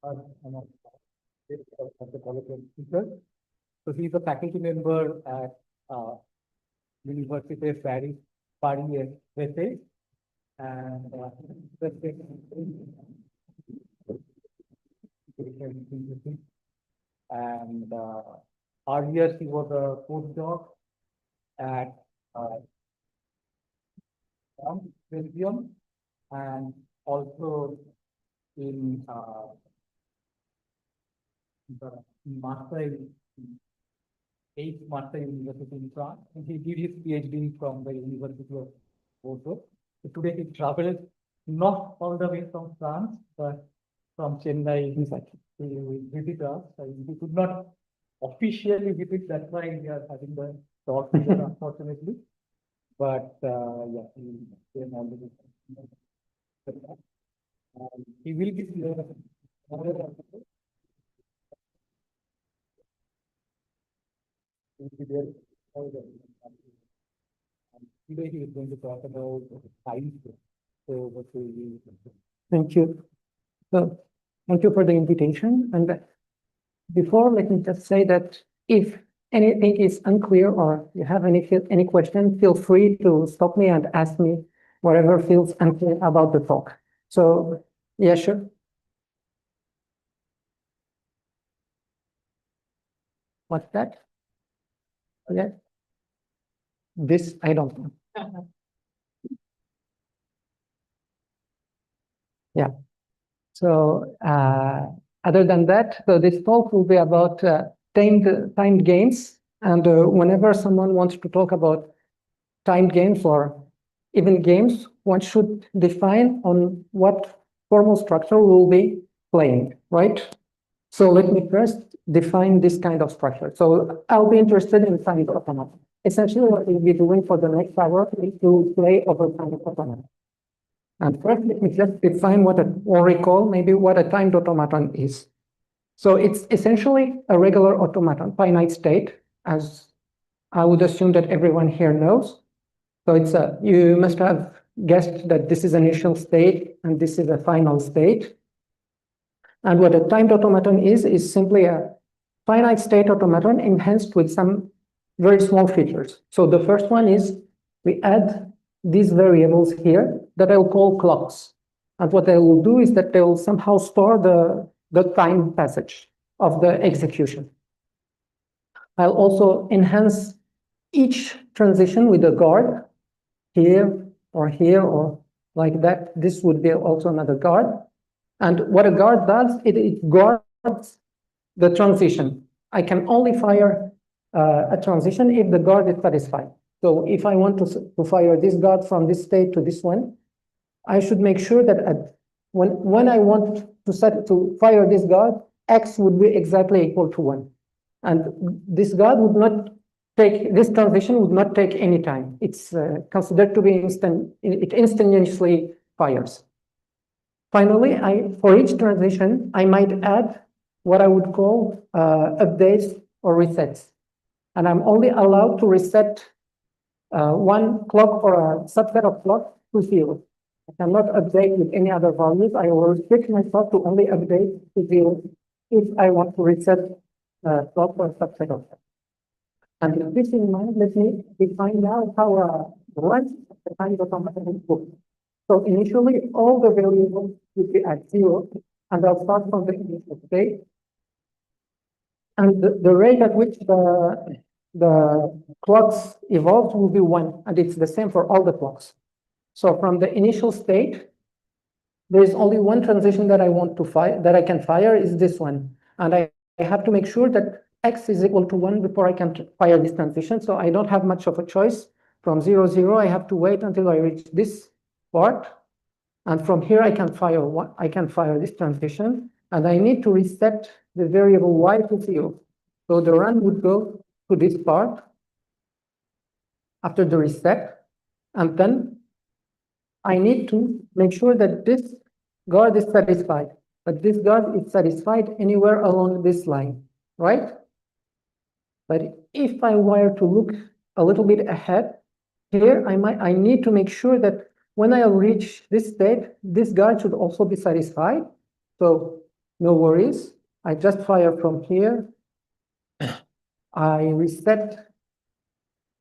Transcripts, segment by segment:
of the college of teachers. So he's a faculty member at Université Paris-Est, Créteil, and earlier he was a postdoc at Belgium, and also in the Marseille, Marseille University in France. And he did his PhD from the University of Bordeaux. So today he traveled not all the way from France, but from Chennai to visit us. He could not officially visit, that's why we are having the talk here, unfortunately. But yeah, he came all the way. He will be here. Today he is going to talk about time. So what will you? Thank you. So thank you for the invitation. And before, let me just say that if anything is unclear or you have any question, feel free to stop me and ask me whatever feels unclear about the talk. So yeah, sure. What's that? Yeah. This I don't know. Yeah. So other than that, so this talk will be about timed games. And whenever someone wants to talk about timed games or even games, one should define on what formal structure we'll be playing, right? So let me first define this kind of structure. So I'll be interested in time automata. Essentially, what we'll be doing for the next hour is to play over time automata. And first, let me just define or recall maybe what a timed automaton is. So it's essentially a regular automaton, finite state, as I would assume that everyone here knows. So you must have guessed that this is an initial state and this is a final state. And what a timed automaton is simply a finite state automaton enhanced with some very small features. So the first one is we add these variables here that I'll call clocks. And what I will do is that they will somehow store the time passage of the execution. I'll also enhance each transition with a guard here or like that. This would be also another guard. And what a guard does, it guards the transition. I can only fire a transition if the guard is satisfied. So if I want to fire this guard from this state to this one, I should make sure that when I want to fire this guard, X would be exactly equal to 1. And this guard would not take, this transition would not take any time. It's considered to be it instantaneously fires. Finally, for each transition, I might add what I would call updates or resets. And I'm only allowed to reset one clock or a subset of clocks to 0. I cannot update with any other values. I will restrict myself to only update to 0 if I want to reset a clock or a subset of them. And with this in mind, let me define now how run the time automaton works. So initially, all the variables will be at 0, and I'll start from the initial state. And the rate at which the clocks evolve will be 1, and it's the same for all the clocks. So from the initial state, there is only one transition that I want to fire, that I can fire is this one. And I have to make sure that X is equal to 1 before I can fire this transition. So I don't have much of a choice. From 0, 0, I have to wait until I reach this part. And from here, I can fire this transition. And I need to reset the variable Y to 0. So the run would go to this part after the reset. And then I need to make sure that this guard is satisfied. But this guard is satisfied anywhere along this line, right? But if I were to look a little bit ahead, here I need to make sure that when I reach this state, this guard should also be satisfied. So no worries. I just fire from here. I reset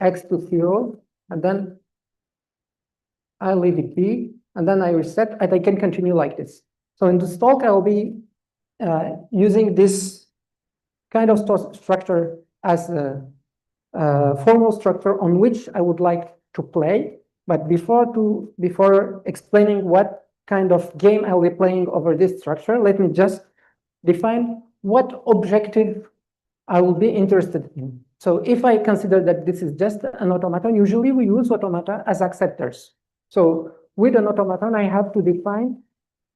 X to 0, and then I leave it be, and then I reset, and I can continue like this. So in this talk, I will be using this kind of structure as a formal structure on which I would like to play. But before explaining what kind of game I'll be playing over this structure, let me just define what objective I will be interested in. So if I consider that this is just an automaton, usually we use automata as acceptors. So with an automaton, I have to define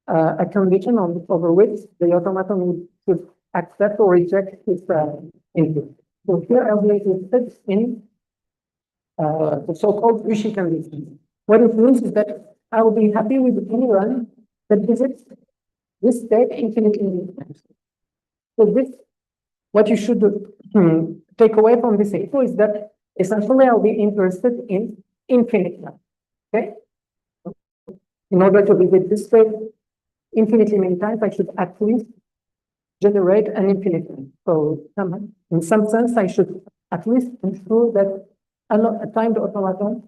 a condition over which the automaton should accept or reject its input. So here I'll be interested in the so-called Cauchy condition. What it means is that I will be happy with any run that visits this state infinitely many times. So this, what you should take away from this info is that essentially I'll be interested in infinite run. Okay? In order to visit this state infinitely many times, I should at least generate an infinite run. So in some sense, I should at least ensure that a timed automaton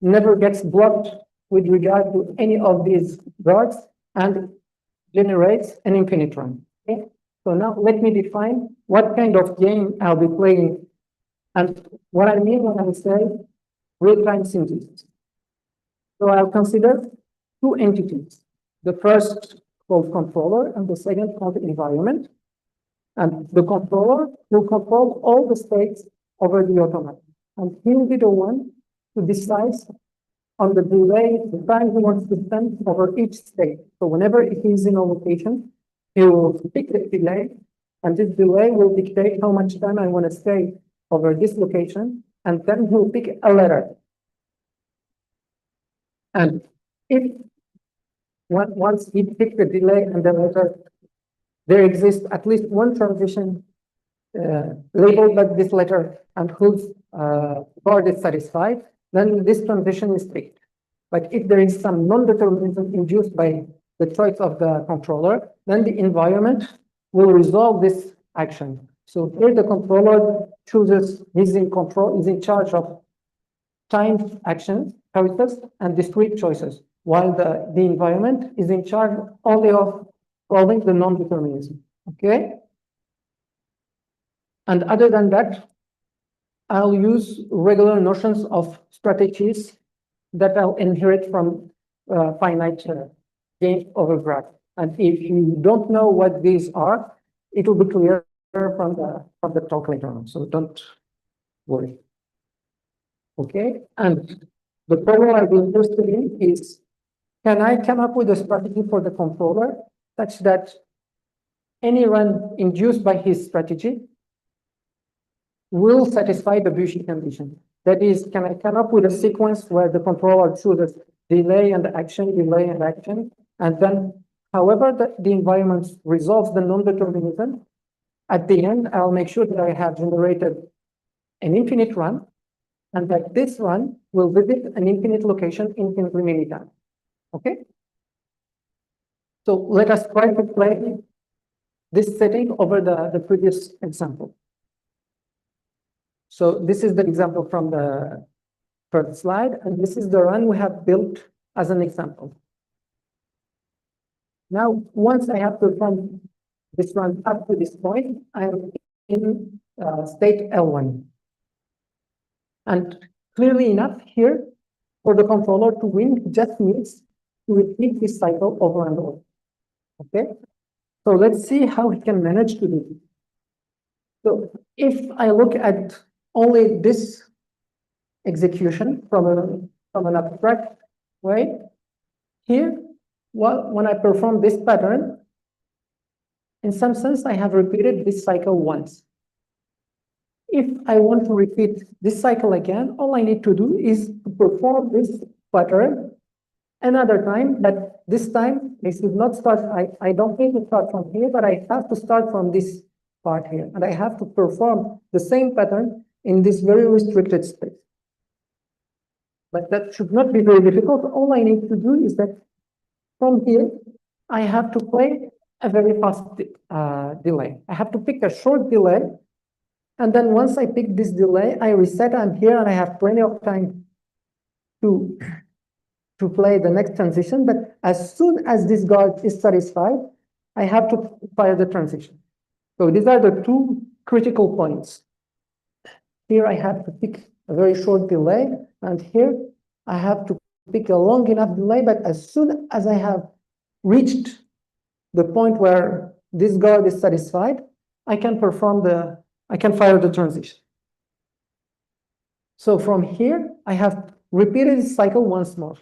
never gets blocked with regard to any of these guards and generates an infinite run. Okay? So now let me define what kind of game I'll be playing and what I mean when I say real-time synthesis. So I'll consider two entities. The first called controller and the second called environment. And the controller will control all the states over the automaton. And he will be the one to decide on the delay, the time he wants to spend over each state. So whenever he is in a location, he will pick the delay, and this delay will dictate how much time I want to stay over this location, and then he'll pick a letter. And if once he picks the delay and the letter, there exists at least one transition labeled by this letter and whose guard is satisfied, then this transition is picked. But if there is some non-determinism induced by the choice of the controller, then the environment will resolve this action. So here the controller chooses, he's in control, is in charge of timed actions, characters, and discrete choices, while the environment is in charge only of solving the non-determinism. Okay? And other than that, I'll use regular notions of strategies that I'll inherit from finite game over graph. And if you don't know what these are, it will be clear from the talk later on. So don't worry. Okay, and the problem I'll be interested in is, can I come up with a strategy for the controller such that any run induced by his strategy will satisfy the Cauchy condition? That is, can I come up with a sequence where the controller chooses delay and action, and then however the environment resolves the non-determinism, at the end, I'll make sure that I have generated an infinite run, and that this run will visit an infinite location infinitely many times. Okay? So let us try to play this setting over the previous example. So this is the example from the first slide, and this is the run we have built as an example. Now, once I have performed this run up to this point, I am in state L1. And clearly enough here, for the controller to win, it just needs to repeat this cycle over and over. Okay? So let's see how he can manage to do it. So if I look at only this execution from an abstract way, here, well, when I perform this pattern, in some sense, I have repeated this cycle once. If I want to repeat this cycle again, all I need to do is to perform this pattern another time, but this time I should not start, I don't need to start from here, but I have to start from this part here, and I have to perform the same pattern in this very restricted space. But that should not be very difficult. All I need to do is that from here, I have to play a very fast delay. I have to pick a short delay. And then once I pick this delay, I reset. I'm here and I have plenty of time to play the next transition. But as soon as this guard is satisfied, I have to fire the transition. So these are the two critical points. Here I have to pick a very short delay, and here I have to pick a long enough delay, but as soon as I have reached the point where this guard is satisfied, I can fire the transition. So from here, I have repeated this cycle once more.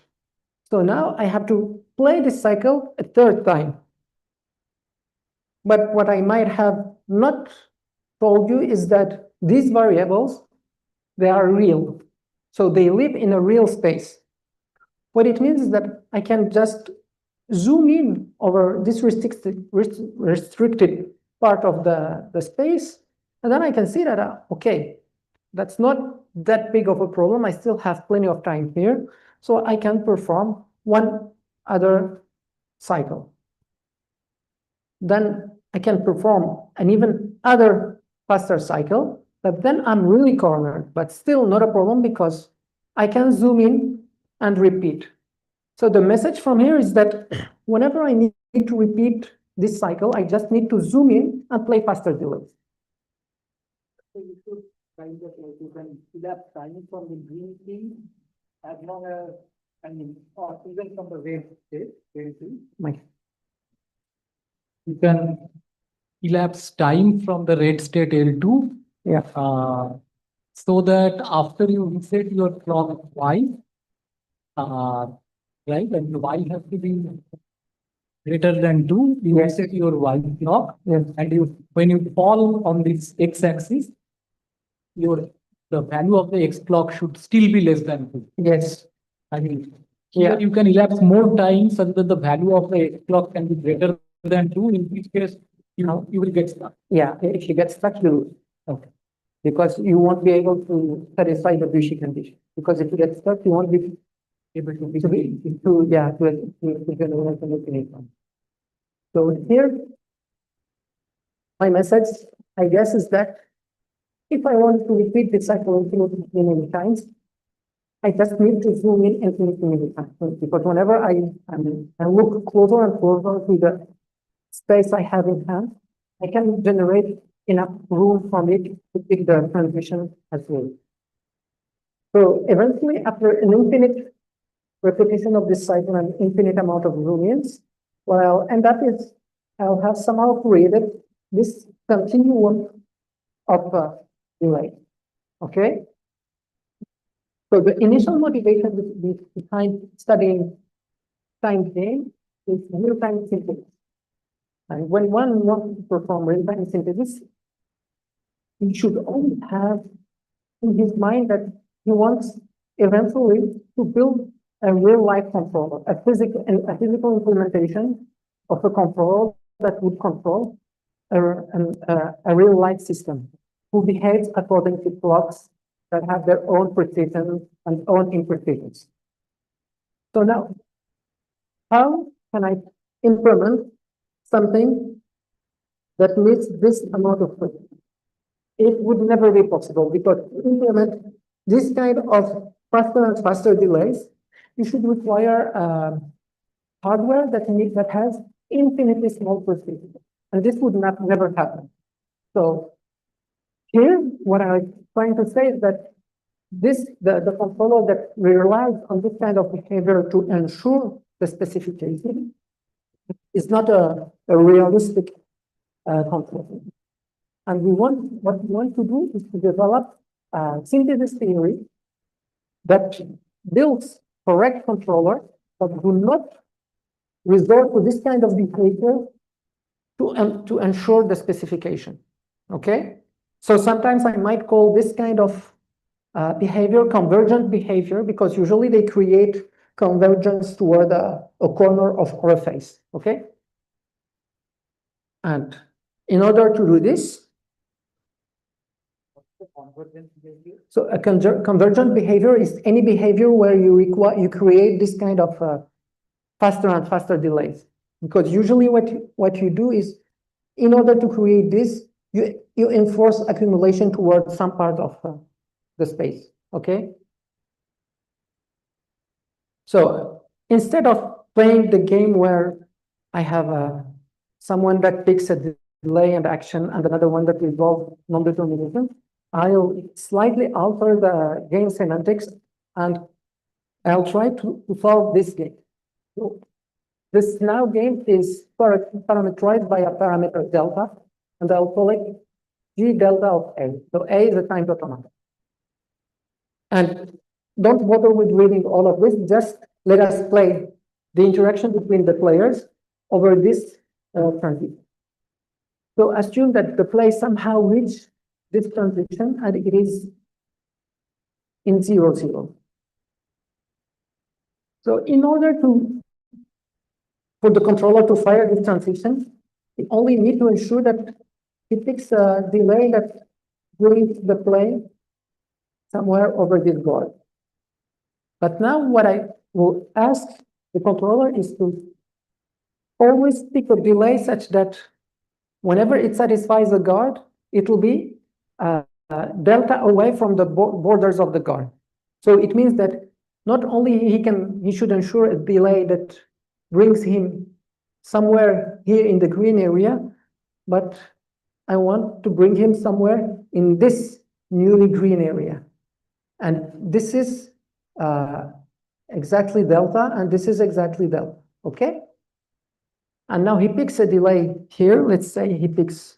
So now I have to play this cycle a third time. But what I might have not told you is that these variables, they are real. So they live in a real space. What it means is that I can just zoom in over this restricted part of the space, and then I can see that, okay, that's not that big of a problem. I still have plenty of time here, so I can perform one other cycle. Then I can perform an even other faster cycle, but then I'm really cornered, but still not a problem because I can zoom in and repeat. So the message from here is that whenever I need to repeat this cycle, I just need to zoom in and play faster delays. So you should kind of like you can elapse time from the green thing as long as, I mean, or even from the red state, You can elapse time from the red state L2. Yeah. So that after you reset your clock Y, right, and Y has to be greater than 2, you Yes. reset your Y clock, Yes. and when you fall on this x-axis, the value of the x clock should still be less than 2. Yes. I mean, here you can elapse more time so that the value of the x clock can be greater than 2, in which case you will get stuck. Yeah, if you get stuck, you lose. Okay. Because you won't be able to satisfy the Bushi condition. Because if you get stuck, you won't be able to generate an infinite. So here, my message, I guess, is that if I want to repeat this cycle infinitely many times, I just need to zoom in infinitely many times. Because whenever I look closer and closer to the space I have in hand, I can generate enough room for me to pick the transition as well. So eventually, after an infinite repetition of this cycle and infinite amount of zoom-ins, what I'll end up is I'll have somehow created this continuum of delay. Okay? So the initial motivation behind studying time game is real-time synthesis. And when one wants to perform real-time synthesis, he should only have in his mind that he wants eventually to build a real-life controller, a physical implementation of a controller that would control a real-life system who behaves according to clocks that have their own precision and own imprecisions. So now, how can I implement something that needs this amount of precision? It would never be possible because to implement this kind of faster and faster delays, you should require hardware that has infinitely small precision, and this would never happen. So here, what I'm trying to say is that the controller that relies on this kind of behavior to ensure the specification is not a realistic controller. And what we want to do is to develop a synthesis theory that builds correct controllers that do not resort to this kind of behavior to ensure the specification. Okay? So sometimes I might call this kind of behavior convergent behavior because usually they create convergence toward a corner of our face. Okay? And in order to do this, so a convergent behavior is any behavior where you create this kind of faster and faster delays. Because usually what you do is, in order to create this, you enforce accumulation towards some part of the space, okay? So instead of playing the game where I have someone that picks a delay and action and another one that involves non-determinism, I'll slightly alter the game semantics and I'll try to solve this game. So this now game is parameterized by a parameter delta, and I'll call it G delta of A. So A is a timed automata. And don't bother with reading all of this, just let us play the interaction between the players over this transition. So assume that the play somehow reached this transition and it is in 0, 0. So in order for the controller to fire this transition, you only need to ensure that it picks a delay that brings the play somewhere over this board. But now what I will ask the controller is to always pick a delay such that whenever it satisfies the guard, it will be delta away from the borders of the guard. So it means that not only he should ensure a delay that brings him somewhere here in the green area, but I want to bring him somewhere in this newly green area. And this is exactly delta, and this is exactly delta, okay? And now he picks a delay here. Let's say he picks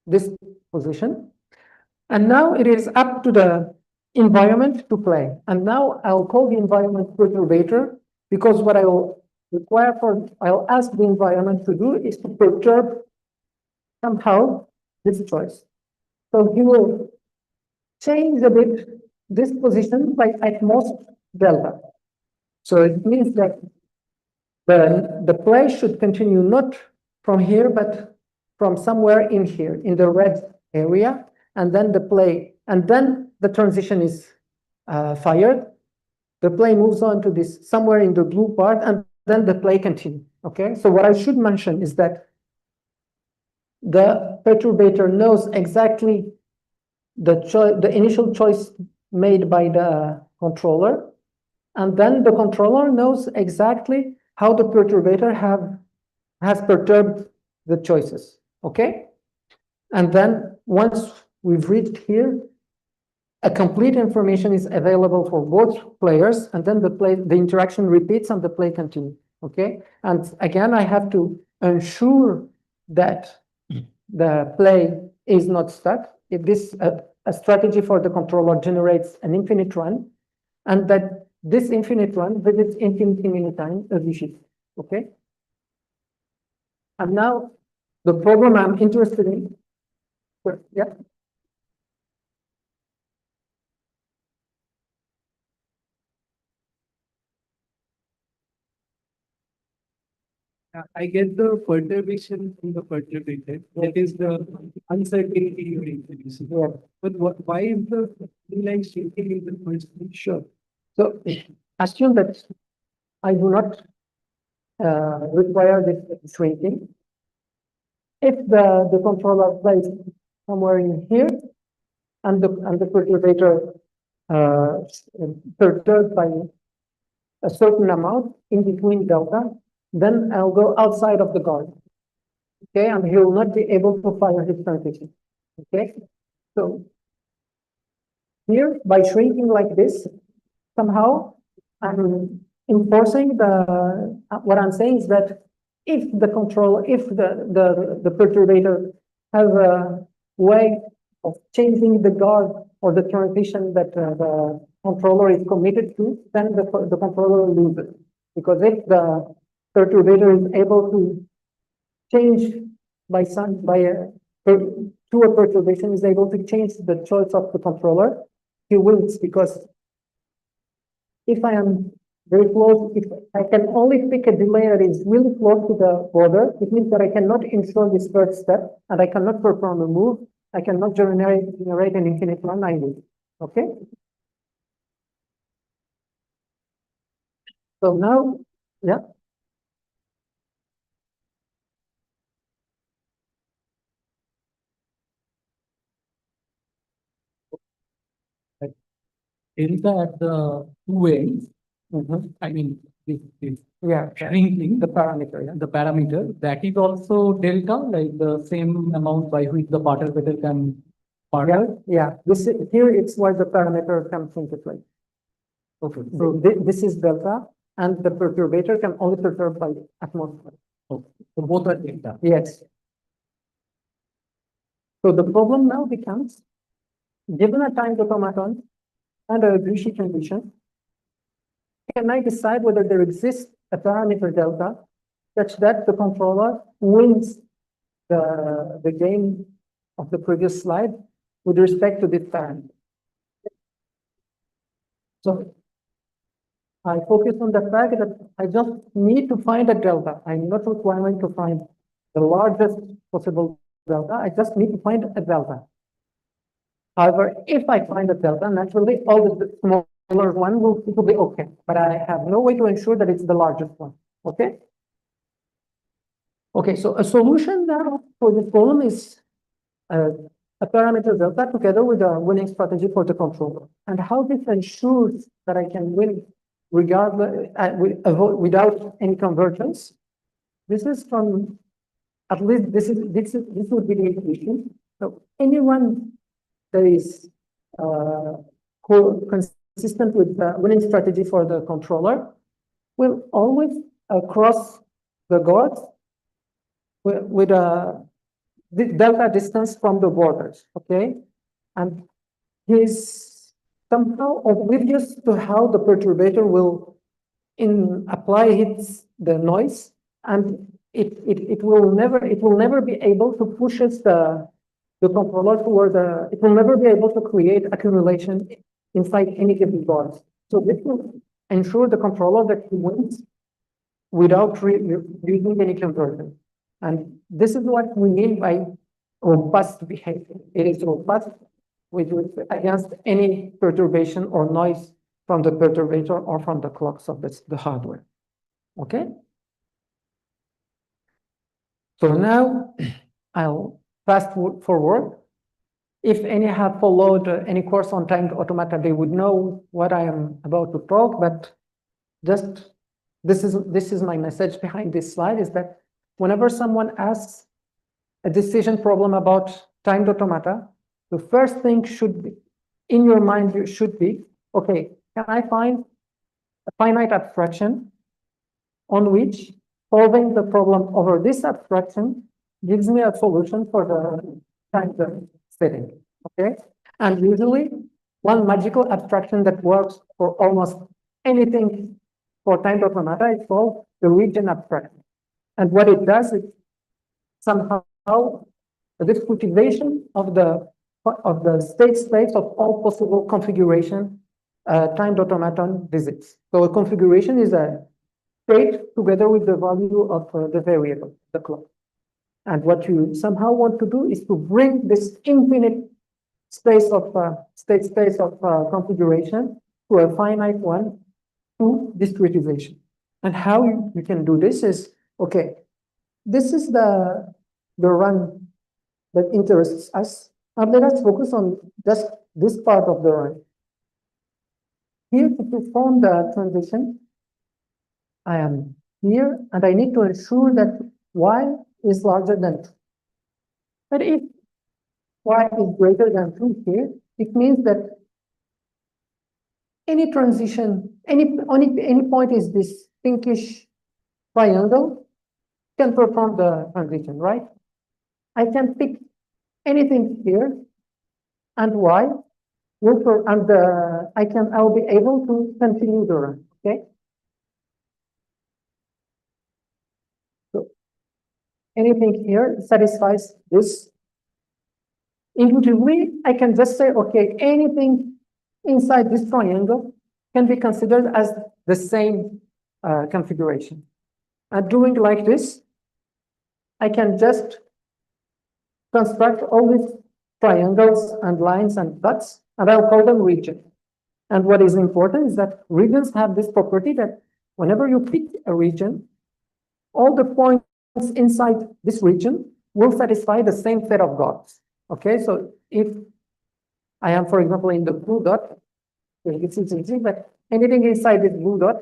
this position. And now it is up to the environment to play. And now I'll call the environment perturbator, because what I will I'll ask the environment to do is to perturb somehow this choice. So he will change a bit this position by at most delta. So it means that the play should continue not from here, but from somewhere in here, in the red area, and then the transition is fired. The play moves on to this somewhere in the blue part, and then the play continues. Okay, so what I should mention is that the perturbator knows exactly the initial choice made by the controller, and then the controller knows exactly how the perturbator has perturbed the choices. Okay, and then once we've reached here, a complete information is available for both players, and then the interaction repeats and the play continues. Okay, and again, I have to ensure that the play is not stuck. If this a strategy for the controller generates an infinite run, and that this infinite run visits infinitely many times every shift. Okay, and now the problem I'm interested in. Yeah. I get the perturbation from the perturbated. That is the uncertainty you're introducing. Yeah. But why is the line shrinking in the first place? Sure. So assume that I do not require this shrinking. If the controller plays somewhere in here, and the perturbator perturbed by a certain amount in between delta, then I'll go outside of the guard. Okay, and he will not be able to fire his transition. Okay, so here by shrinking like this, somehow I'm enforcing what I'm saying is that if the perturbator has a way of changing the guard or the transition that the controller is committed to, then the controller loses. Because if the perturbator is able to change to a perturbation, is able to change the choice of the controller, he wins. Because if I am very close, if I can only pick a delay that is really close to the border, it means that I cannot ensure this first step, and I cannot perform a move. I cannot generate an infinite run. I lose. Okay. So now, yeah. delta at the two ends, I mean, this Yeah, shrinking, the parameter. Yeah. the parameter, that is also delta, like the same amount by which the perturbator can perturb. Yeah. Here it's where the parameter comes into play. Okay, So this is delta, and the perturbator can only perturb by atmosphere. okay. So both are delta. Yes. So the problem now becomes, given a timed automaton and a Cauchy condition, can I decide whether there exists a parameter delta such that the controller wins the game of the previous slide with respect to this parameter? So I focus on the fact that I just need to find a delta. I'm not requiring to find the largest possible delta. I just need to find a delta. However, if I find a delta, naturally, all the smaller one will be okay. But I have no way to ensure that it's the largest one. Okay? Okay, so a solution now for this problem is a parameter delta together with a winning strategy for the controller. And how this ensures that I can win regardless, without any convergence. This is from, at least this would be the intuition. So anyone that is consistent with the winning strategy for the controller will always cross the guards with a delta distance from the borders, okay? And he's somehow oblivious to how the perturbator will apply the noise, and it will never be able to push the controller toward it will never be able to create accumulation inside any given board. So this will ensure the controller that he wins without using any conversion. And this is what we mean by robust behavior. It is robust against any perturbation or noise from the perturbator or from the clocks of the hardware. Okay? So now I'll fast forward. If any have followed any course on timed automata, they would know what I am about to talk, but just this is my message behind this slide, is that whenever someone asks a decision problem about timed automata, the first thing should be, in your mind, should be, okay, can I find a finite abstraction on which solving the problem over this abstraction gives me a solution for the timed setting, okay? And usually, one magical abstraction that works for almost anything for timed automata is called the region abstraction. And what it does is somehow the discretization of the state space of all possible configuration timed automaton visits. So a configuration is a state together with the value of the variable, the clock. And what you somehow want to do is to bring this infinite space of state space of configuration to a finite one through discretization. And how you can do this is, okay, this is the run that interests us. And let us focus on just this part of the run. Here to perform the transition, I am here and I need to ensure that y is larger than 2. But if y is greater than 2 here, it means that any transition, any point is this pinkish triangle can perform the transition, right? I can pick anything here, and y will I'll be able to continue the run. Okay. So anything here satisfies this. Intuitively, I can just say, okay, anything inside this triangle can be considered as the same configuration. And doing like this, I can just construct all these triangles and lines and dots, and I'll call them region. And what is important is that regions have this property that whenever you pick a region, all the points inside this region will satisfy the same set of dots. Okay, so if I am, for example, in the blue dot, This is easy, but anything inside this blue dot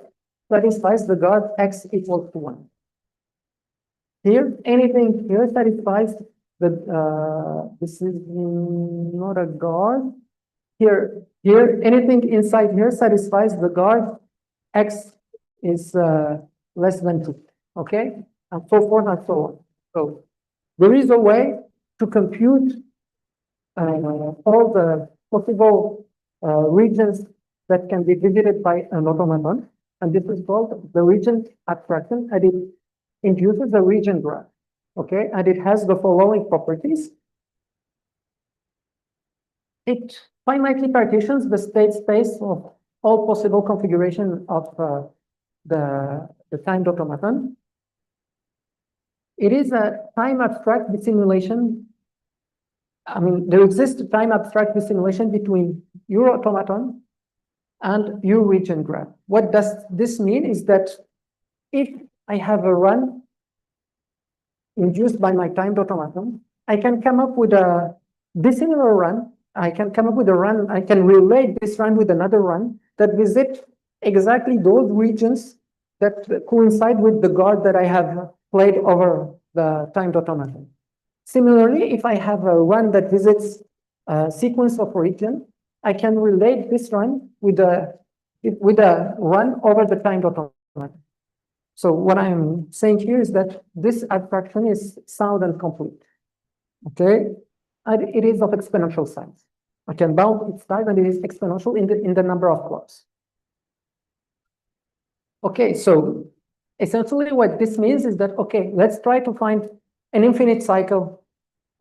satisfies the guard x equals to 1. Here, anything here satisfies the, this is not a guard. Here, anything inside here satisfies the guard x is less than 2, okay? And so forth and so on. So there is a way to compute all the possible regions that can be visited by an automaton, and this is called the region abstraction, and it induces a region graph, okay? And it has the following properties. It finitely partitions the state space of all possible configuration of the timed automaton. It is a time abstract dissimulation. I mean, there exists a time abstract dissimulation between your automaton and your region graph. What does this mean is that if I have a run induced by my timed automaton, I can come up with a dissimilar run. I can come up with a run. I can relate this run with another run that visit exactly those regions that coincide with the guard that I have played over the timed automaton. Similarly, if I have a run that visits a sequence of region, I can relate this run with a run over the timed automaton. So what I'm saying here is that this abstraction is sound and complete, okay? And it is of exponential size. I can bound its size, and it is exponential in the number of clauses. Okay, so essentially what this means is that, okay, let's try to find an infinite cycle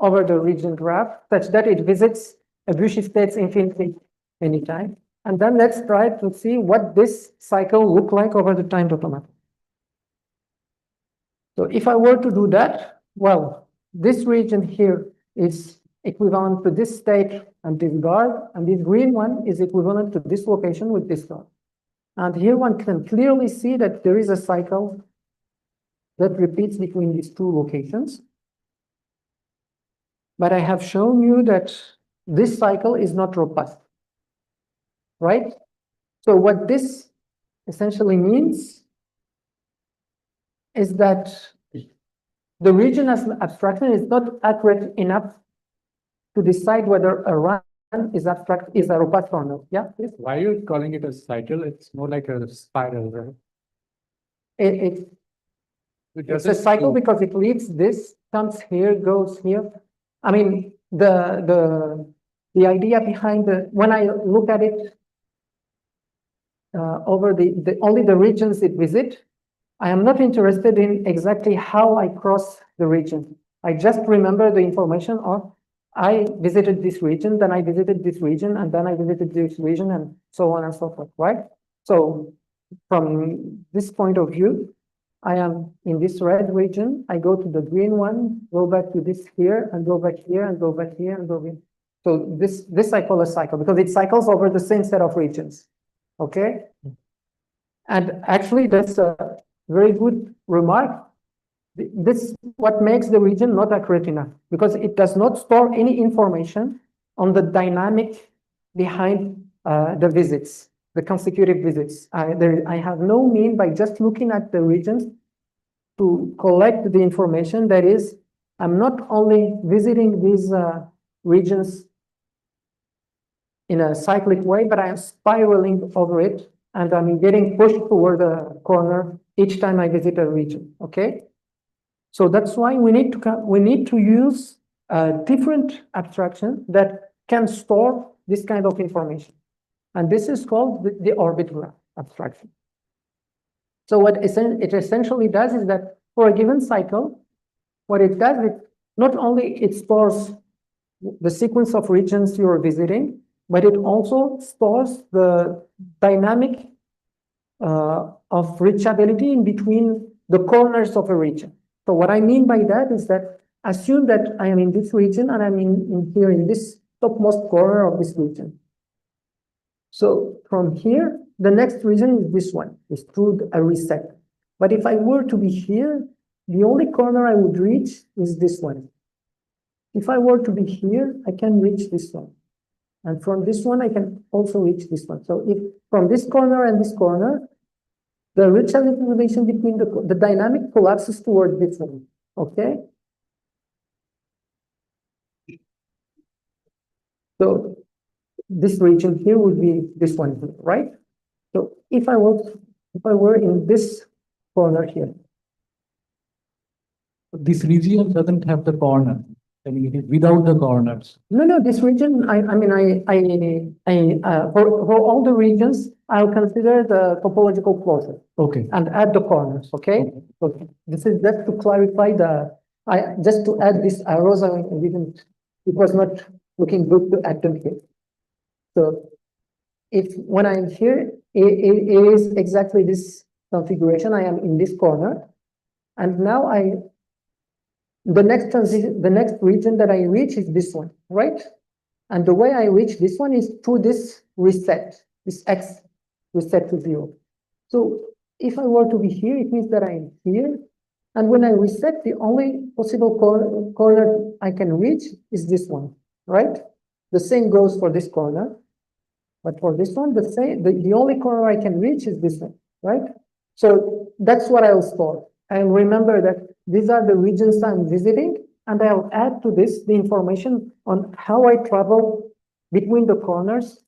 over the region graph such that it visits a Bucci states infinity anytime. And then let's try to see what this cycle look like over the timed automaton. So if I were to do that, well, this region here is equivalent to this state and this guard, and this green one is equivalent to this location with this guard. And here one can clearly see that there is a cycle that repeats between these two locations. But I have shown you that this cycle is not robust, right? So what this essentially means is that the region as an abstraction is not accurate enough to decide whether a run is abstract, is a robust or not. Yeah, please. Why are you calling it a cycle? It's more like a spiral, right? It's a cycle because it leads this, comes here, goes here. I mean, the idea behind when I look at it over only the regions it visits, I am not interested in exactly how I cross the region. I just remember the information of I visited this region, then I visited this region, and then I visited this region, and so on and so forth, right? So from this point of view, I am in this red region. I go to the green one, go back to this here, and go back here, and go back here, and go here. So this I call a cycle because it cycles over the same set of regions, okay? And actually, that's a very good remark. This is what makes the region not accurate enough because it does not store any information on the dynamic behind the visits, the consecutive visits. I have no mean by just looking at the regions to collect the information. That is, I'm not only visiting these regions in a cyclic way, but I am spiraling over it and I'm getting pushed toward the corner each time I visit a region, okay? So that's why we need to use a different abstraction that can store this kind of information. And this is called the orbit graph abstraction. So what it essentially does is that for a given cycle, what it does is not only it stores the sequence of regions you are visiting, but it also stores the dynamic of reachability in between the corners of a region. So what I mean by that is that assume that I am in this region and I'm here in this topmost corner of this region. So from here, the next region is this one, is through a reset. But if I were to be here, the only corner I would reach is this one. If I were to be here, I can reach this one. And from this one, I can also reach this one. So if from this corner and this corner, the Richardian relation between the dynamic collapses toward this one, okay? So this region here would be this one here, right? So if I were in this corner here, This region doesn't have the corner. I mean, it is without the corners. no, this region, for all the regions, I'll consider the topological closure Okay. and add the corners, okay? Okay. This is just to clarify just to add these arrows, it was not looking good to add them here. So when I'm here, it is exactly this configuration. I am in this corner, and now the next region that I reach is this one, right? And the way I reach this one is through this reset, this X reset to 0. So if I were to be here, it means that I'm here. And when I reset, the only possible corner I can reach is this one, right? The same goes for this corner. But for this one, the only corner I can reach is this one, right? So that's what I'll store. I'll remember that these are the regions I'm visiting, and I'll add to this the information on how I travel between the corners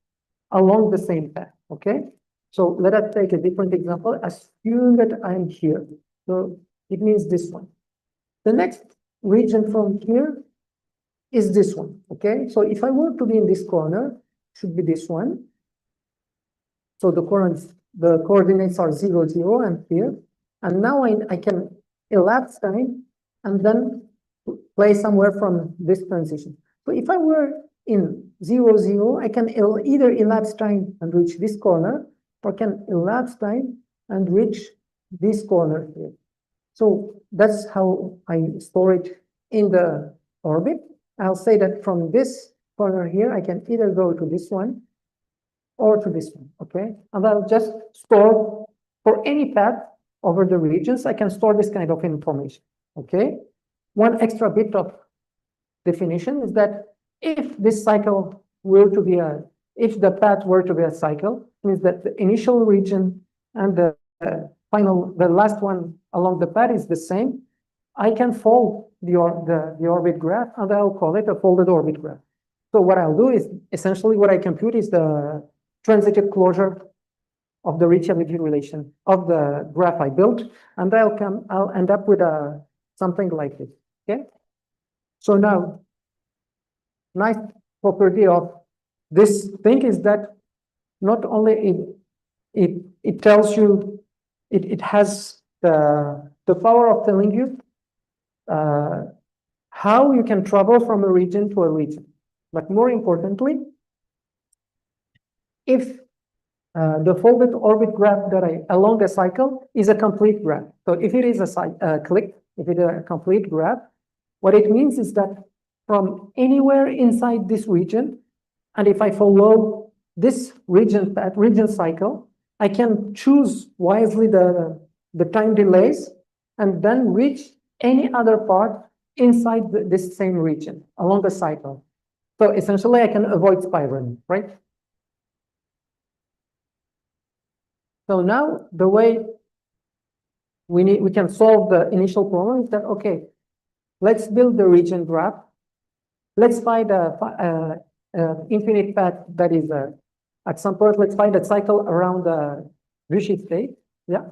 along the same path, okay? So let us take a different example. Assume that I'm here. So it means this one. The next region from here is this one, okay? So if I were to be in this corner, should be this one. So the coordinates are 0, 0, and here. And now I can elapse time and then play somewhere from this transition. So if I were in 0, 0, I can either elapse time and reach this corner, or can elapse time and reach this corner here. So that's how I store it in the orbit. I'll say that from this corner here, I can either go to this one or to this one, okay? And I'll just store for any path over the regions, I can store this kind of information, okay? One extra bit of definition is that if this cycle were to be if the path were to be a cycle, means that the initial region and the last one along the path is the same, I can fold the orbit graph, and I'll call it a folded orbit graph. So what I'll do is, essentially what I compute is the transitive closure of the reachability relation of the graph I built, and I'll end up with something like this, okay? So now, nice property of this thing is that not only it tells you, it has the power of telling you how you can travel from a region to a region. But more importantly, if the folded orbit graph along a cycle is a complete graph. So if it is if it is a complete graph, what it means is that from anywhere inside this region, and if I follow this region cycle, I can choose wisely the time delays and then reach any other part inside this same region along the cycle. So essentially, I can avoid spiraling, right? So now the way we can solve the initial problem is that, okay, let's build the region graph. Let's find a infinite path that is at some point, let's find a cycle around the Vichy state. Yeah.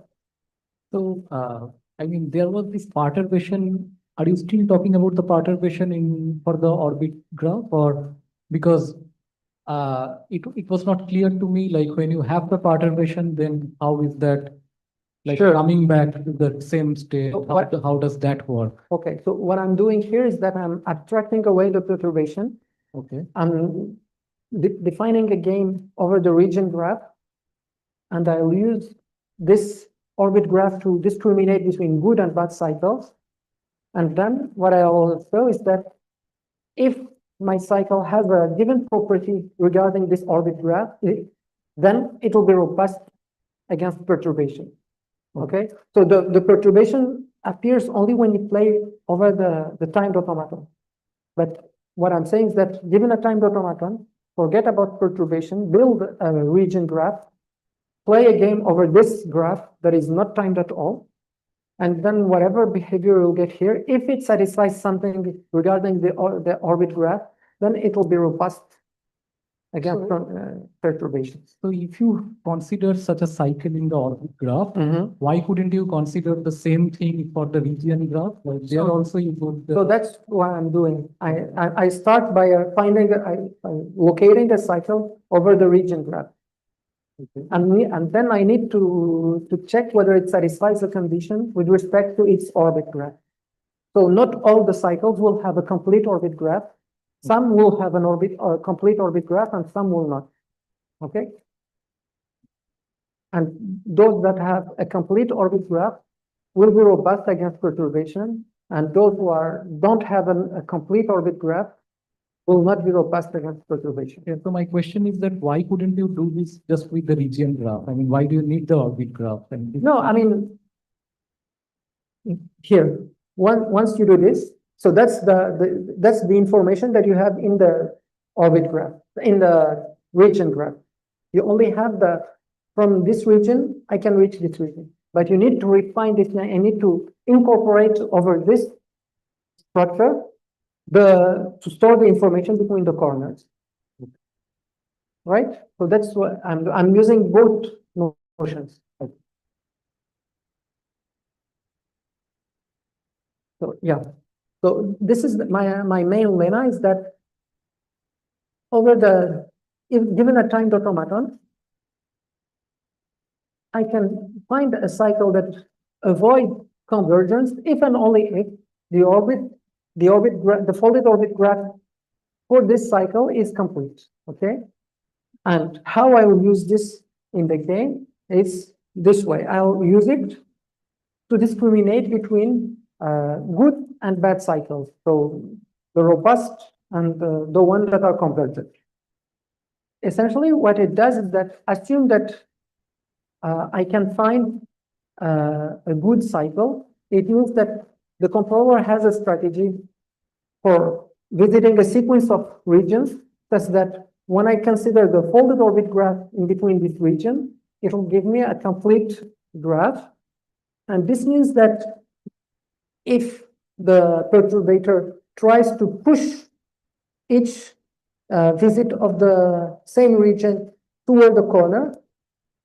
So, I mean, there was this perturbation. Are you still talking about the perturbation for the orbit graph, or because it was not clear to me, like when you have the perturbation, then how is that like Sure. coming back to the same state? So How does that work? Okay, so what I'm doing here is that I'm abstracting away the perturbation. Okay. I'm defining a game over the region graph, and I'll use this orbit graph to discriminate between good and bad cycles. And then what I'll show is that if my cycle has a given property regarding this orbit graph, then it will be robust against perturbation. Okay, so the perturbation appears only when you play over the timed automaton. But what I'm saying is that given a timed automaton, forget about perturbation, build a region graph, play a game over this graph that is not timed at all, and then whatever behavior you'll get here, if it satisfies something regarding the orbit graph, then it will be robust against perturbations. So if you consider such a cycle in the orbit graph, Mhm. why couldn't you consider the same thing for the region graph? Like there also you put the. So that's what I'm doing. I start by locating a cycle over the region graph. And then I need to check whether it satisfies the condition with respect to its orbit graph. So not all the cycles will have a complete orbit graph. Some will have an complete orbit graph, and some will not. Okay? And those that have a complete orbit graph will be robust against perturbation, and those who don't have a complete orbit graph will not be robust against perturbation. Yeah, so my question is that why couldn't you do this just with the region graph? I mean, why do you need the orbit graph? And No, I mean, here, once you do this, so that's the information that you have in the orbit graph, in the region graph. You only have from this region, I can reach this region, but you need to refine this. I need to incorporate over this structure to store the information between the corners. Right? So that's what I'm using both notions. So yeah. So this is my main lemma is that if given a timed automaton, I can find a cycle that avoids convergence if and only if the folded orbit graph for this cycle is complete. Okay. And how I will use this in the game is this way. I'll use it to discriminate between good and bad cycles. So the robust and the ones that are convergent. Essentially, what it does is that assume that I can find a good cycle. It means that the controller has a strategy for visiting a sequence of regions such that when I consider the folded orbit graph in between this region, it will give me a complete graph. And this means that if the perturbator tries to push each visit of the same region toward the corner,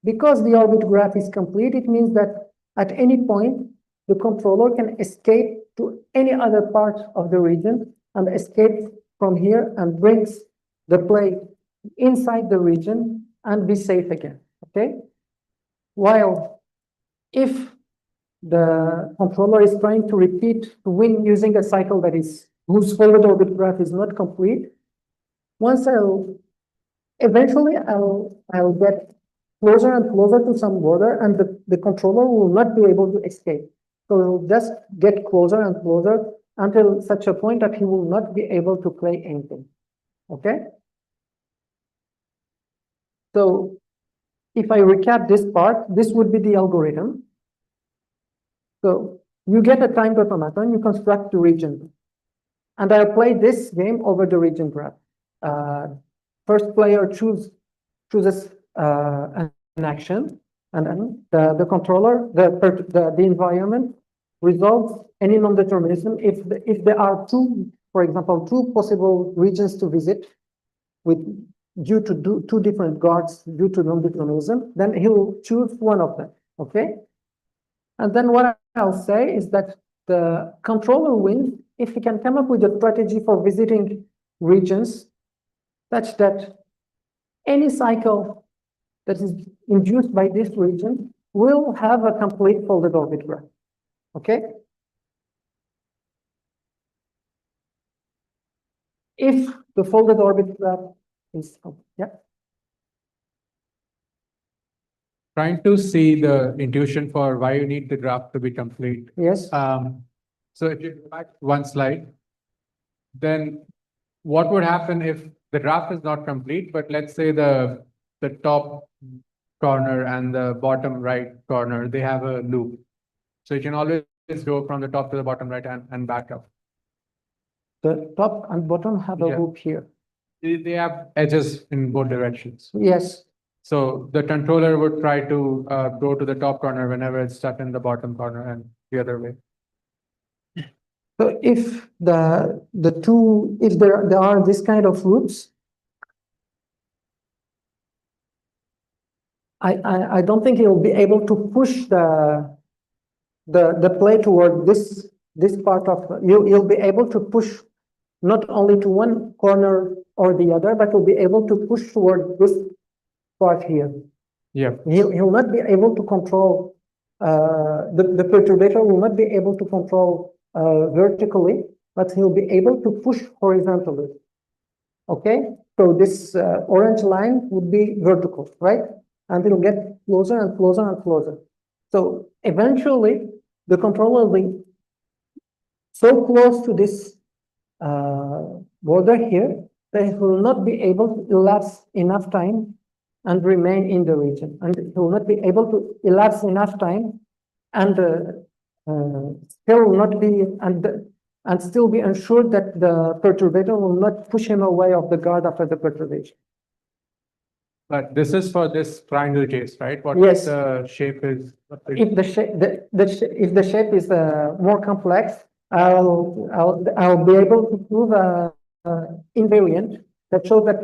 because the orbit graph is complete, it means that at any point, the controller can escape to any other part of the region and escape from here and brings the play inside the region and be safe again. Okay? While if the controller is trying to win using a cycle whose folded orbit graph is not complete, eventually I'll get closer and closer to some border, and the controller will not be able to escape. So it will just get closer and closer until such a point that he will not be able to play anything. Okay? So if I recap this part, this would be the algorithm. So you get a timed automaton, you construct the region. And I'll play this game over the region graph. First player chooses an action, and then the controller, the environment resolves any non-determinism if there are for example, two possible regions to visit due to two different guards due to non-determinism, then he will choose one of them. Okay? And then what I'll say is that the controller wins if he can come up with a strategy for visiting regions such that any cycle that is induced by this region will have a complete folded orbit graph. Okay? If the folded orbit graph is, yeah. Trying to see the intuition for why you need the graph to be complete. Yes. So if you go back one slide, then what would happen if the graph is not complete, but let's say the top corner and the bottom right corner, they have a loop. So you can always go from the top to the bottom right and back up. The top and bottom have a Yeah. loop here. they have edges in both directions. Yes. So the controller would try to go to the top corner whenever it's stuck in the bottom corner and the other way. So if if there are this kind of loops, I don't think you'll be able to push the play toward this part of you'll be able to push not only to one corner or the other, but you'll be able to push toward this part here. Yeah. He'll not be able to control the perturbator will not be able to control vertically, but he'll be able to push horizontally. Okay, so this orange line would be vertical, right? And it'll get closer and closer and closer. So eventually, the controller will be so close to this border here that it will not be able to elapse enough time and remain in the region. And it will not be able to elapse enough time and still not be and still be ensured that the perturbator will not push him away of the guard after the perturbation. But this is for this triangle case, right? What Yes. the shape is? If the shape if the shape is more complex, I'll be able to prove a invariant that shows that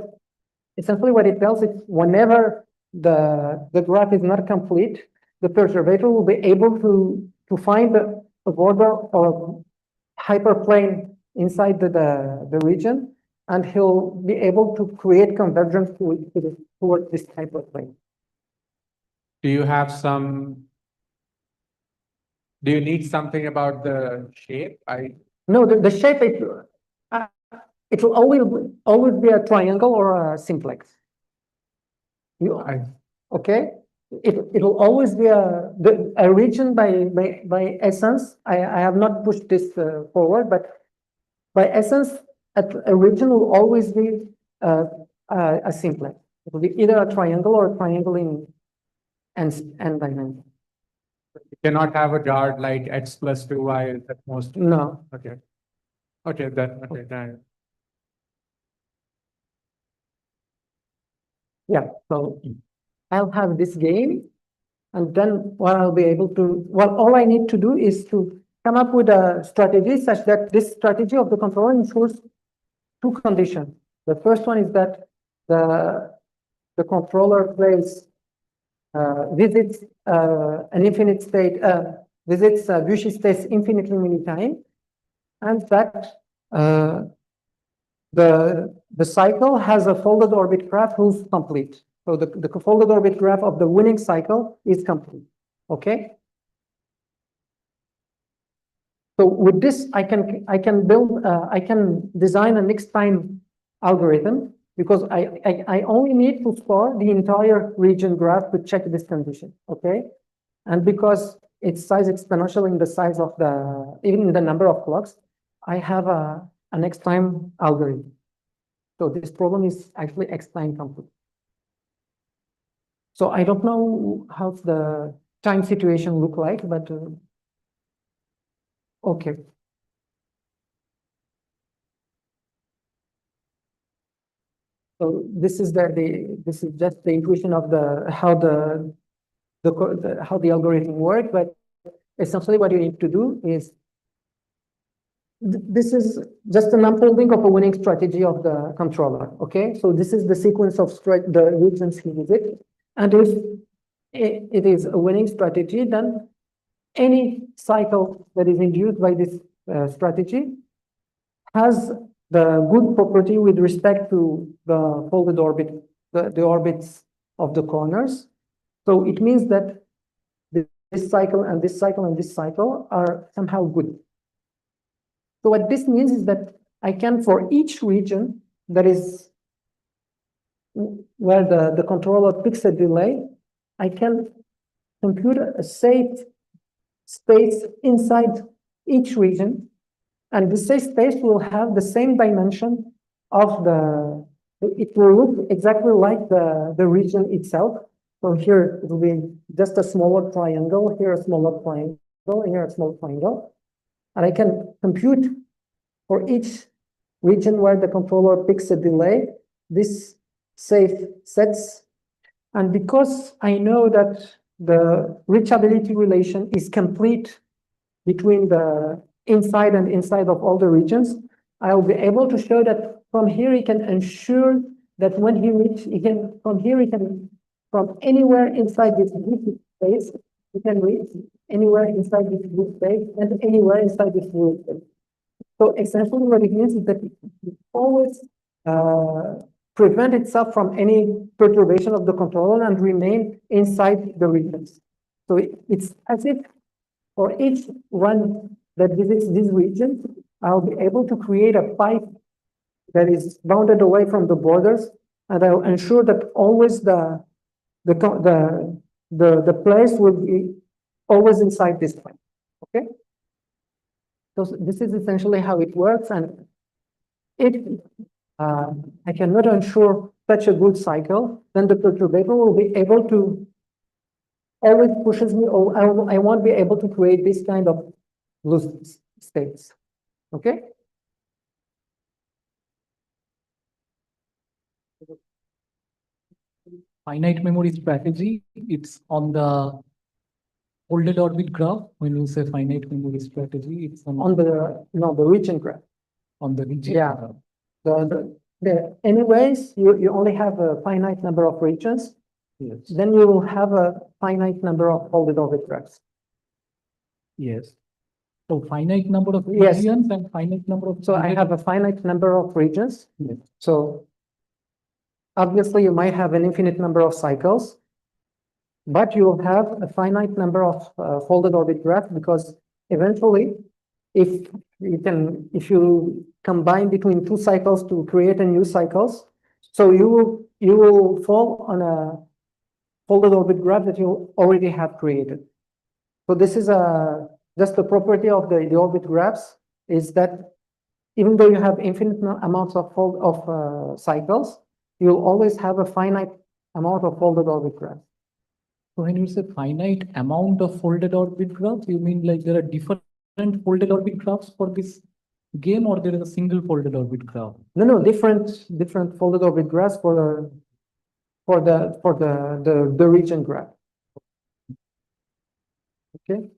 essentially what it tells is whenever the graph is not complete, the perturbator will be able to find a border or hyperplane inside the region, and he'll be able to create convergence towards this hyperplane. Do you have some? Do you need something about the shape? No, the shape it will always be a triangle or a simplex. Okay, it will always be a region by essence. I have not pushed this forward, but by essence, a region will always be a simplex. It will be either a triangle or a triangle in n dimension. You cannot have a guard like x plus 2y at most. No. Okay. Okay, then. Okay, then. Yeah, so I'll have this game, and then what I'll be able to, well, all I need to do is to come up with a strategy such that this strategy of the controller ensures two conditions. The first one is that the controller plays visits an infinite state, visits Bucci states infinitely many times, and that the cycle has a folded orbit graph who's complete. So the folded orbit graph of the winning cycle is complete. Okay. So with this, I can build I can design a next time algorithm, because I only need to store the entire region graph to check this condition. Okay, and because it's size exponential in the size of even in the number of clocks, I have a next time algorithm. So this problem is actually X time complete. So I don't know how the time situation look like, but okay. So this is this is just the intuition of how the algorithm works, but essentially what you need to do is this is just an unfolding of a winning strategy of the controller. Okay, so this is the sequence of the regions he visit, and if it is a winning strategy, then any cycle that is induced by this strategy has the good property with respect to the folded orbit, the orbits of the corners. So it means that this cycle and this cycle and this cycle are somehow good. So what this means is that I can, for each region that is where the controller picks a delay, I can compute a safe space inside each region, and the safe space will have the same dimension of it will look exactly like the region itself. So here it will be just a smaller triangle, here a smaller triangle, here a small triangle. And I can compute for each region where the controller picks a delay, this safe sets. And because I know that the reachability relation is complete between the inside and inside of all the regions, I will be able to show that from here he can ensure that when he reach, from anywhere inside this group space, he can reach anywhere inside this group space and anywhere inside this group space. So essentially what it means is that it always prevent itself from any perturbation of the controller and remain inside the regions. So it's as if for each run that visits this region, I'll be able to create a pipe that is bounded away from the borders, and I'll ensure that always the place will be always inside this pipe. Okay. So this is essentially how it works, and if I cannot ensure such a good cycle, then the perturbator will be able to always pushes me, or I won't be able to create this kind of loose states. Okay. Finite memory strategy, it's on the folded orbit graph. When you say finite memory strategy, it's On the region graph. on the region. Yeah. Anyways, you only have a finite number of regions. Yes. Then you will have a finite number of folded orbit graphs. Yes. So finite number of Yes. regions and finite number of. So I have a finite number of regions. Yes. So obviously you might have an infinite number of cycles, but you will have a finite number of folded orbit graphs, because eventually, if you combine between two cycles to create a new cycles, so you will fall on a folded orbit graph that you already have created. So this is just the property of the orbit graphs, is that even though you have infinite amounts of cycles, you'll always have a finite amount of folded orbit graphs. So when you say finite amount of folded orbit graphs, you mean like there are different folded orbit graphs for this game, or there is a single folded orbit graph? No, different folded orbit graphs for the region graph. Okay.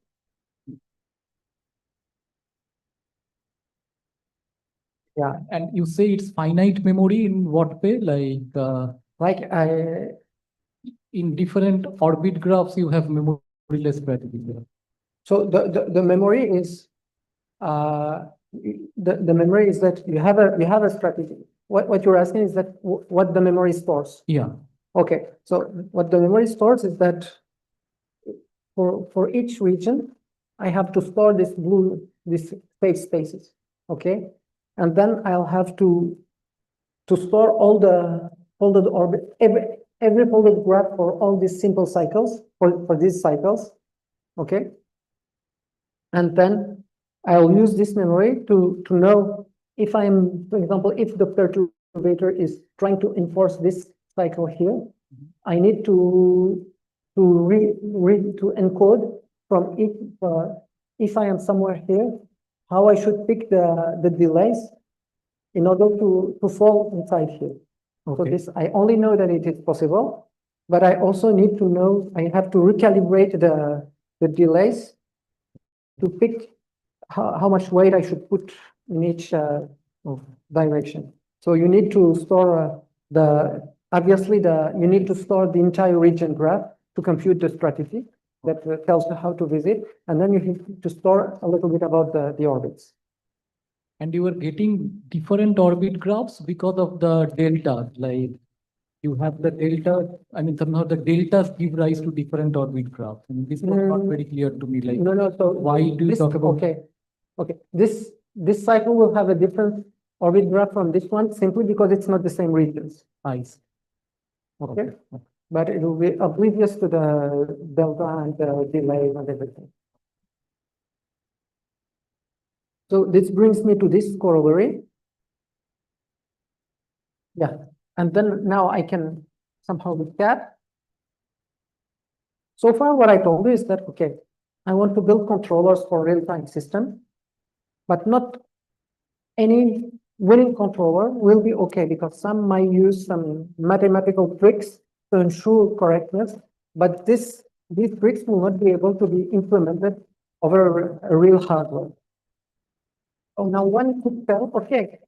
Yeah, And you say it's finite memory in what way? like In different orbit graphs, you have memoryless strategy. so the memory is the memory is that you have a strategy. What you're asking is that what the memory stores. Yeah. Okay, so what the memory stores is that for each region, I have to store these safe spaces. Okay, and then I'll have to store all the folded orbit, every folded graph for all these simple cycles, for these cycles. Okay, and then I'll use this memory to know if I'm, for example, if the perturbator is trying to enforce this cycle here, I need to encode from it, if I am somewhere here, how I should pick the delays in order to fall inside here. So this, I only know that it is possible, but I also need to know, I have to recalibrate the delays to pick how much weight I should put in each direction. So you need to store you need to store the entire region graph to compute the strategy that tells you how to visit, and then you need to store a little bit about the orbits. And you are getting different orbit graphs because of the delta, like you have the delta, I mean, somehow the deltas give rise to different orbit graphs. And this was not very clear to me, like, No, so why do you talk about? Okay, this cycle will have a different orbit graph from this one, simply because it's not the same regions. I see. Okay, but it will be oblivious to the delta and the delay and everything. So this brings me to this corollary. Yeah, and then now I can somehow recap. So far, what I told you is that, okay, I want to build controllers for real-time system, but not any winning controller will be okay, because some might use some mathematical tricks to ensure correctness, but these tricks will not be able to be implemented over a real hardware. Oh, now one could tell, okay,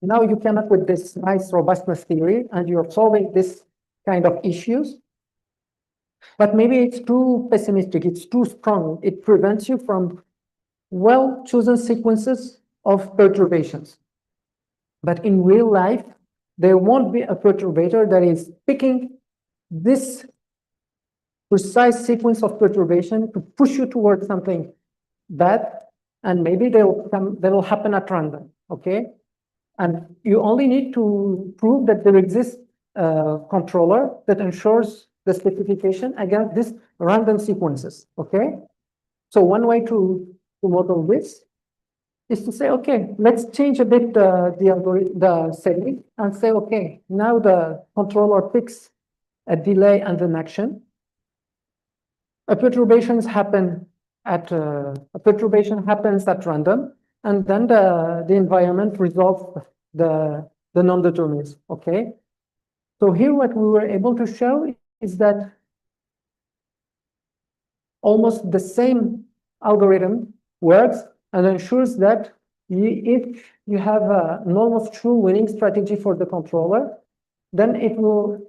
now you came up with this nice robustness theory and you're solving this kind of issues, but maybe it's too pessimistic, it's too strong, it prevents you from well-chosen sequences of perturbations. But in real life, there won't be a perturbator that is picking this precise sequence of perturbation to push you towards something bad, and maybe they will happen at random, okay? And you only need to prove that there exists a controller that ensures the specification against these random sequences, okay? So one way to model this is to say, okay, let's change a bit the setting and say, okay, now the controller picks a delay and an action. A perturbation happens at random, and then the environment resolves the non-determinism. Okay. So here, what we were able to show is that almost the same algorithm works and ensures that if you have an almost true winning strategy for the controller, then it will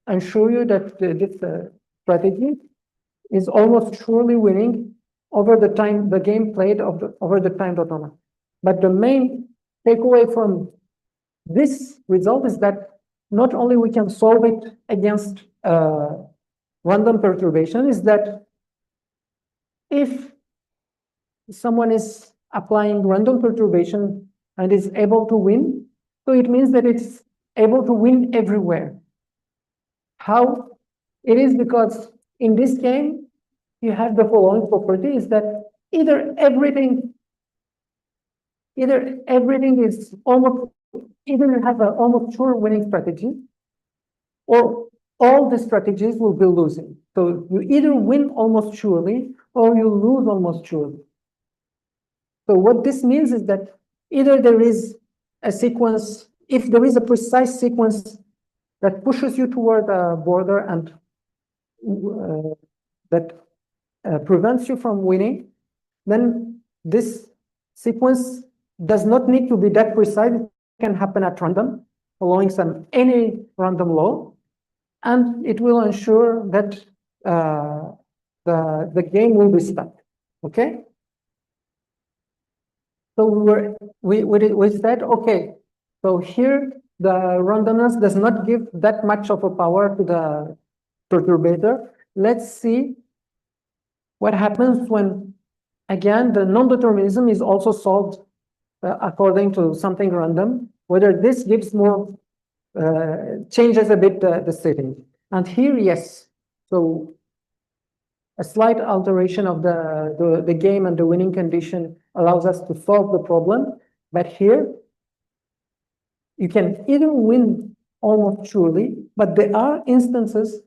ensure you that this strategy is almost surely winning over the game played over the timed automata. But the main takeaway from this result is that not only we can solve it against random perturbation, is that if someone is applying random perturbation and is able to win, so it means that it's able to win everywhere. How? It is because in this game, you have the following property, is that either everything is almost, either you have an almost sure winning strategy, or all the strategies will be losing. So you either win almost surely, or you lose almost surely. So what this means is that either there is a sequence, if there is a precise sequence that pushes you toward a border and that prevents you from winning, then this sequence does not need to be that precise. It can happen at random, following any random law, and it will ensure that the game will be stuck. Okay. So we said, okay, so here the randomness does not give that much of a power to the perturbator. Let's see what happens when, again, the non-determinism is also solved according to something random, whether this gives more, changes a bit the setting. And here, yes, so a slight alteration of the game and the winning condition allows us to solve the problem. But here, you can either win almost surely, but there are instances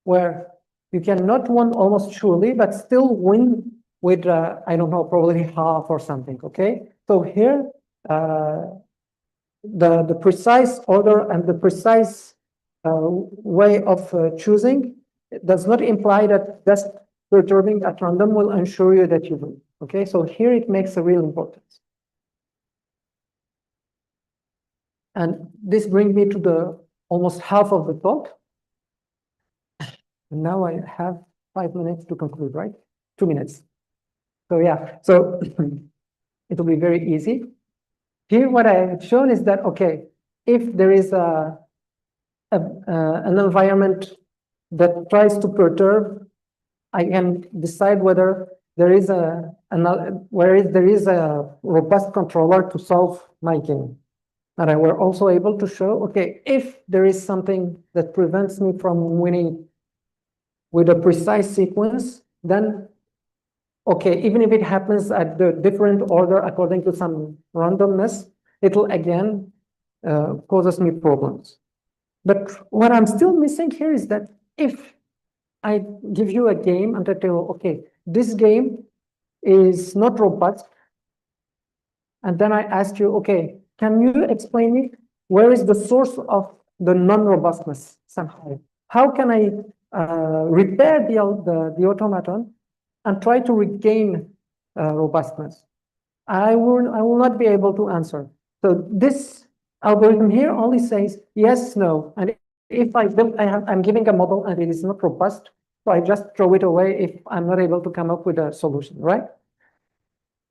where you cannot win almost surely, but still win with, I don't know, probably half or something, okay? So here, the precise order and the precise way of choosing does not imply that just perturbing at random will ensure you that you win, okay? So here it makes a real importance. And this brings me to the almost half of the talk. And now I have 5 minutes to conclude, right? 2 minutes. So yeah, so it will be very easy. Here, what I have shown is that, okay, if there is an environment that tries to perturb, I can decide whether there is a robust controller to solve my game. And I were also able to show, okay, if there is something that prevents me from winning with a precise sequence, then okay, even if it happens at the different order according to some randomness, it will again causes me problems. But what I'm still missing here is that if I give you a game and I tell you, okay, this game is not robust, and then I ask you, okay, can you explain me where is the source of the non-robustness somehow? How can I repair the automaton and try to regain robustness? I will not be able to answer. So this algorithm here only says yes, no. And if I'm giving a model and it is not robust, so I just throw it away if I'm not able to come up with a solution, right?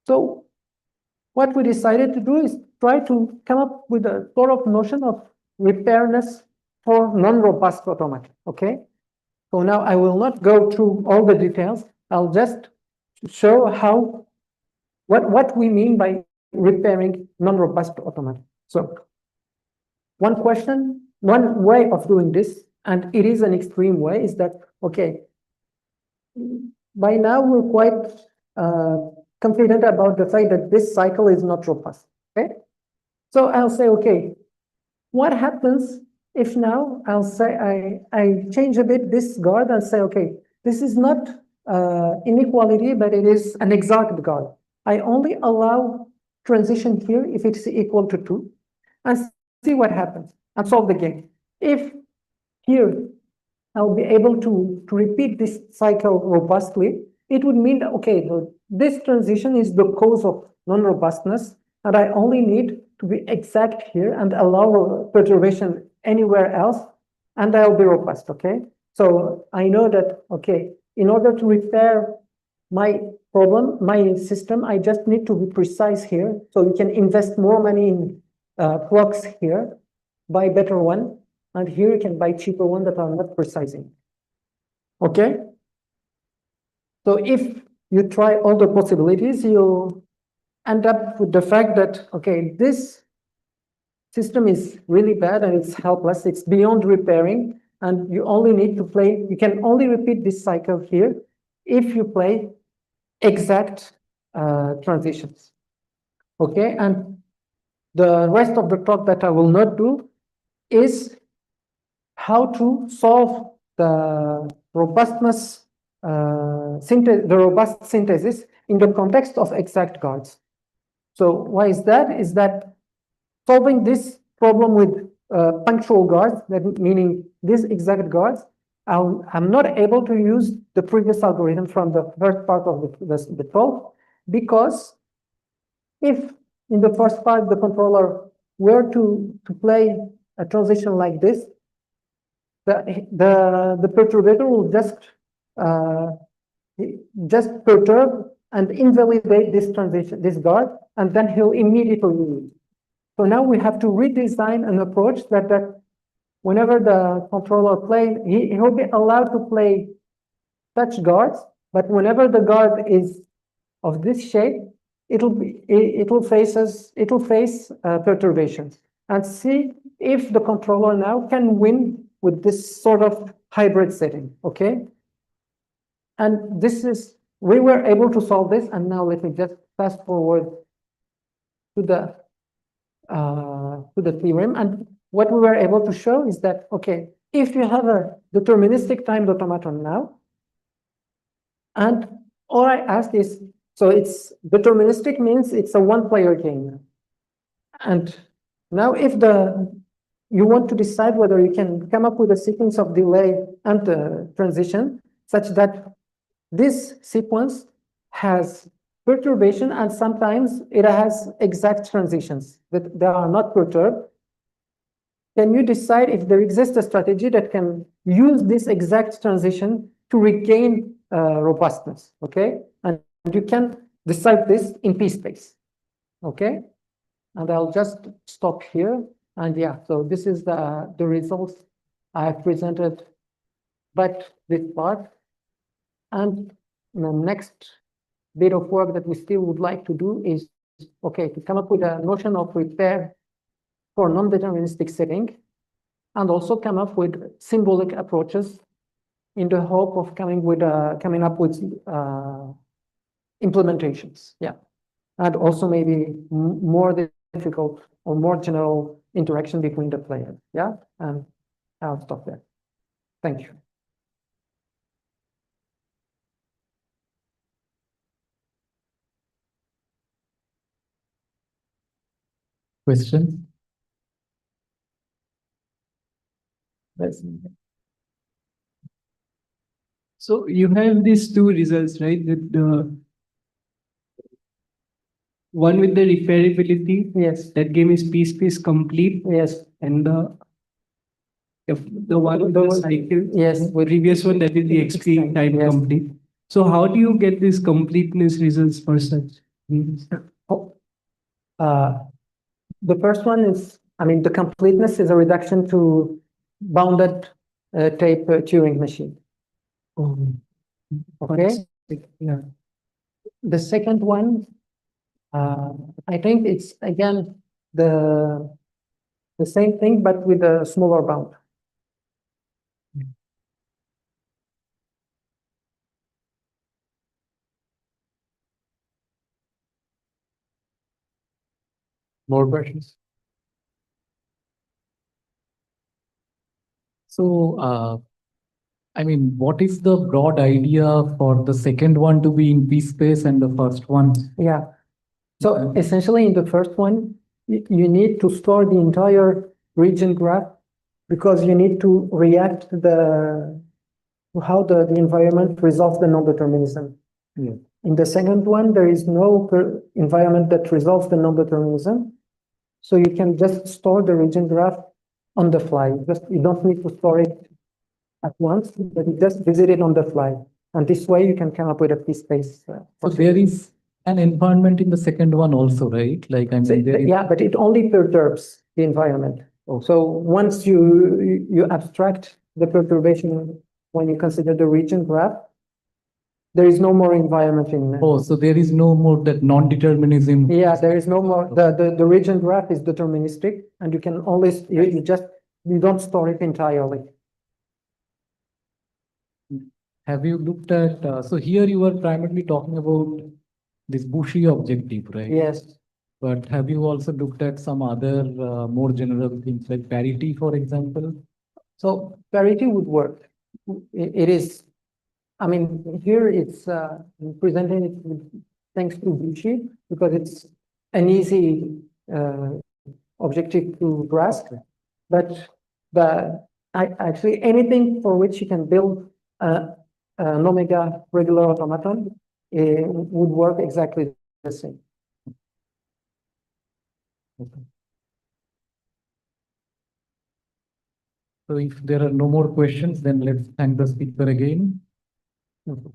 So what we decided to do is try to come up with a sort of notion of repairness for non-robust automata, okay? So now I will not go through all the details. I'll just show how what we mean by repairing non-robust automata. So one way of doing this, and it is an extreme way, is that, okay, by now we're quite confident about the fact that this cycle is not robust, okay? So I'll say, okay, what happens if now I'll say I change a bit this guard and say, okay, this is not inequality, but it is an exact guard. I only allow transition here if it's equal to 2 and see what happens and solve the game. If here I'll be able to repeat this cycle robustly, it would mean that, okay, this transition is the cause of non-robustness, and I only need to be exact here and allow perturbation anywhere else, and I'll be robust, okay? So I know that, okay, in order to repair my problem, my system, I just need to be precise here. So you can invest more money in clocks here, buy better one, and here you can buy cheaper one that are not precise in. Okay? So if you try all the possibilities, you'll end up with the fact that, okay, this system is really bad and it's helpless, it's beyond repairing, and you only need to play, you can only repeat this cycle here if you play exact transitions. Okay, and the rest of the talk that I will not do is how to solve the robustness, the robust synthesis in the context of exact guards. So why is that? Is that solving this problem with punctual guards, that meaning these exact guards, I'm not able to use the previous algorithm from the first part of the talk, because if in the first part the controller were to play a transition like this, the perturbator will just perturb and invalidate this transition, this guard, and then he'll immediately leave. So now we have to redesign an approach that whenever the controller plays, he'll be allowed to play such guards, but whenever the guard is of this shape, it'll face perturbations, and see if the controller now can win with this sort of hybrid setting. Okay, and we were able to solve this, and now let me just fast forward to the theorem. And what we were able to show is that, okay, if you have a deterministic timed automaton now, and all I asked is, so it's deterministic means it's a one-player game. And now if you want to decide whether you can come up with a sequence of delay and transition such that this sequence has perturbation and sometimes it has exact transitions that they are not perturbed, can you decide if there exists a strategy that can use this exact transition to regain robustness, okay? And you can decide this in p-space, okay? And I'll just stop here. And yeah, so this is the results I presented, but this part. And the next bit of work that we still would like to do is, okay, to come up with a notion of repair for non-deterministic setting, and also come up with symbolic approaches in the hope of coming up with implementations. Yeah, and also maybe more difficult or more general interaction between the players. Yeah, and I'll stop there. Thank you. questions? So you have these two results, right? The one with the repairability, Yes, that game is piece complete, yes, and the one with the cycle, yes. the previous one, that is the XP type Yes. complete. So how do you get this completeness results for such games? Oh, the first one is, I mean, the completeness is a reduction to bounded tape Turing machine. Oh, Okay. yeah. The second one, I think it's again the same thing, but with a smaller bound. More questions? So, I mean, what is the broad idea for the second one to be in piece space and the first one? Yeah. So essentially, in the first one, you need to store the entire region graph because you need to react to how the environment resolves the non-determinism. Yeah. In the second one, there is no environment that resolves the non-determinism. So you can just store the region graph on the fly. You don't need to store it at once, but you just visit it on the fly. And this way you can come up with a piece space. So there is an environment in the second one also, right? Like, I mean, there is... Yeah, but it only perturbs the environment. So once you abstract the perturbation when you consider the region graph, there is no more environment in. Oh, so there is no more that non-determinism. Yeah, there is no more. The region graph is deterministic, and you can always you don't store it entirely. Have you looked at, so here you were primarily talking about this bushy objective, right? Yes. But have you also looked at some other more general things like parity, for example? So parity would work. It is, I mean, here it's presenting it thanks to bushy because it's an easy objective to grasp. But actually anything for which you can build an omega regular automaton would work exactly the same. Okay. So if there are no more questions, then let's thank the speaker again. Mhm.